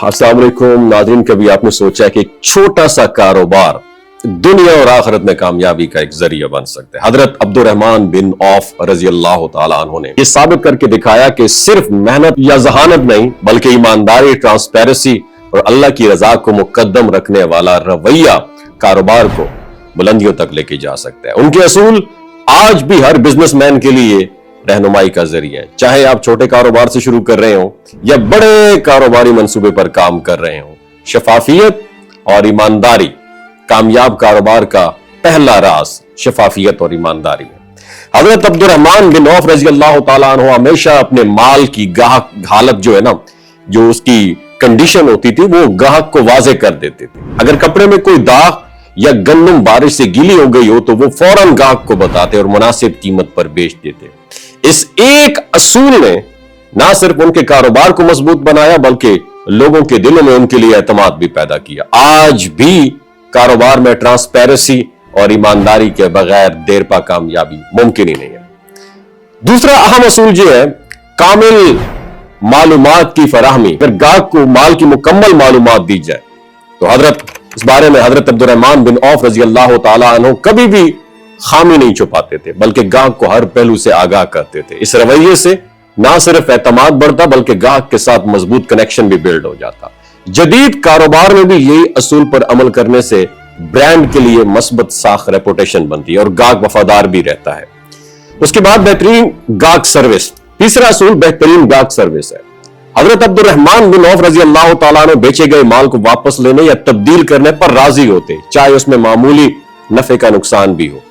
अस्सलाम वालेकुम नाज़रीन, कभी आपने सोचा है कि एक छोटा सा कारोबार दुनिया और आखिरत में कामयाबी का एक जरिया बन सकता है। हजरत अब्दुर्रहमान बिन औफ रजी अल्लाह तआला अन्हु ने ये साबित करके दिखाया कि सिर्फ मेहनत या जहानत नहीं बल्कि ईमानदारी, ट्रांसपेरेंसी और अल्लाह की रजा को मुकद्दम रखने वाला रवैया कारोबार को बुलंदियों तक लेके जा सकता है। उनके असूल आज भी हर बिजनेसमैन के लिए रहनुमाई का जरिया है। चाहे आप छोटे कारोबार से शुरू कर रहे हो या बड़े कारोबारी मंसूबे पर काम कर रहे हो, शफाफियत और ईमानदारी कामयाब कारोबार का पहला राज शफाफियत और ईमानदारी है। हजरत अब्दुर्रहमान बिन औफ रजी अल्लाह तआला अन्हु हमेशा अपने माल की गाहक हालत जो है ना, जो उसकी कंडीशन होती थी, वो गाहक को वाजे कर देते थे। अगर कपड़े में कोई दाग या गंदम बारिश से गीली हो गई हो तो वो फौरन गाहक को बताते और मुनासिब कीमत पर बेच देते। इस एक असूल ने ना सिर्फ उनके कारोबार को मजबूत बनाया बल्कि लोगों के दिलों में उनके लिए एतमाद भी पैदा किया। आज भी कारोबार में ट्रांसपेरेंसी और ईमानदारी के बगैर देर पा कामयाबी मुमकिन ही नहीं है। दूसरा अहम असूल जो है कामिल मालूमात की फराहमी। अगर गाहक को माल की मुकम्मल मालूमात दी जाए तो इस बारे में हजरत अब्दुर्रहमान बिन औफ रजी अल्लाह तआला अन्हु कभी भी खामी नहीं छुपाते थे बल्कि गाहक को हर पहलू से आगाह करते थे। इस रवैये से ना सिर्फ एतमाद बढ़ता बल्कि गाहक के साथ मजबूत कनेक्शन भी बिल्ड हो जाता। जदीद कारोबार में भी यही असूल पर अमल करने से ब्रांड के लिए मस्बत साख रेपुटेशन बनती है और गाहक वफादार भी रहता है। उसके बाद बेहतरीन गाहक सर्विस। तीसरा असूल बेहतरीन गाहक सर्विस है। हजरत अब्दुर्रहमान बिन औफ रजी अल्लाह तआला ने बेचे गए माल को वापस लेने या तब्दील करने पर राजी होते, चाहे उसमें मामूली नफे का नुकसान भी हो।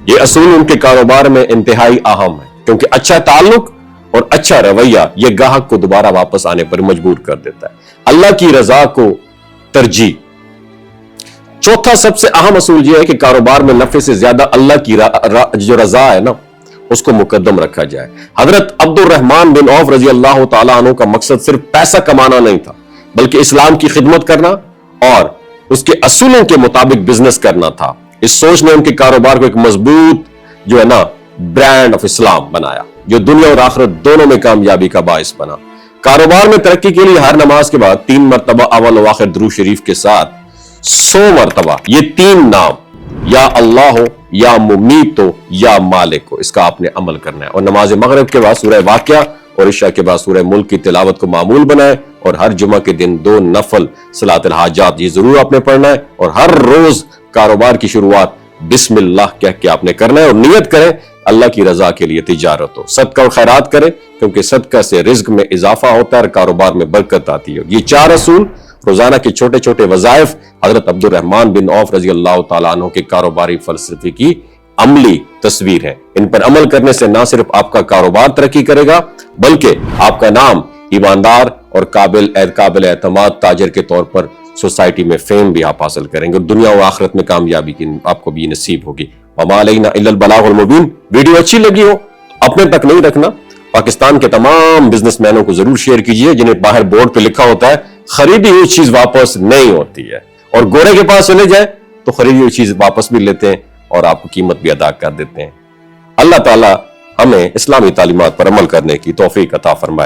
यह असूल उनके कारोबार में इंतहाई अहम है क्योंकि अच्छा ताल्लुक और अच्छा रवैया यह गाहक को दोबारा वापस आने पर मजबूर कर देता है। अल्लाह की रजा को तरजीह। चौथा सबसे अहम असूल यह है कि कारोबार में नफे से ज्यादा अल्लाह की जो रजा है ना, उसको मुकद्दम रखा जाए। हजरत अब्दुर्रहमान बिन औफ रजी अल्लाह तआला अन्हु का मकसद सिर्फ पैसा कमाना नहीं था बल्कि इस्लाम की खिदमत करना और उसके असूलों के मुताबिक बिजनेस करना था। इस सोच ने उनके कारोबार को एक मजबूत जो है ना ब्रांड ऑफ इस्लाम बनाया जो दुनिया और आखिरत दोनों में कामयाबी का बाइस बना। कारोबार में तरक्की के लिए हर नमाज के बाद 3 मरतबा अव्वल व आखिर दुरूद शरीफ के साथ 100 मरतबा ये 3 नाम या अल्लाह हो या मुमीत हो या मालिक हो, इसका आपने अमल करना है। और नमाज मगरिब के बाद सूरह वाक़िया और इशा के बाद सूरह मुल्क की तिलावत को मामूल बनाए और हर जुमा के दिन 2 नफल सलातुल हाजात ये जरूर आपने पढ़ना है। और हर रोज कारोबार की शुरुआत बिस्मिल्लाह कह के आपने करना है और नियत करें अल्लाह की रजा के लिए तिजारत हो। सदका और खैरात करें क्योंकि सदका से रिज्क में इजाफा होता है और कारोबार में बरकत आती है। ये 4 असूल रोजाना के छोटे छोटे वज़ाइफ हजरत अब्दुर्रहमान बिन औफ रजी अल्लाह तआला अन्हु के कारोबारी फलसफे की अमली तस्वीर है। इन पर अमल करने से ना सिर्फ आपका कारोबार तरक्की करेगा बल्कि आपका नाम ईमानदार और काबिल एतमाद ताजर के तौर पर सोसाइटी में फेम भी आप हासिल करेंगे और दुनिया और आखिरत में कामयाबी की आपको भी नसीब होगी। वमा अलैना इल्लल बलागुल मुबीन। वीडियो अच्छी लगी हो अपने तक नहीं रखना, पाकिस्तान के तमाम बिजनेसमैनों को जरूर शेयर कीजिए जिन्हें बाहर बोर्ड पे लिखा होता है खरीदी हुई चीज वापस नहीं होती है, और गोरे के पास चले जाए तो खरीदी हुई चीज वापस भी लेते हैं और आपको कीमत भी अदा कर देते हैं। अल्लाह ताला हमें इस्लामी तालीमात पर अमल करने की तौफीक अता फरमाए।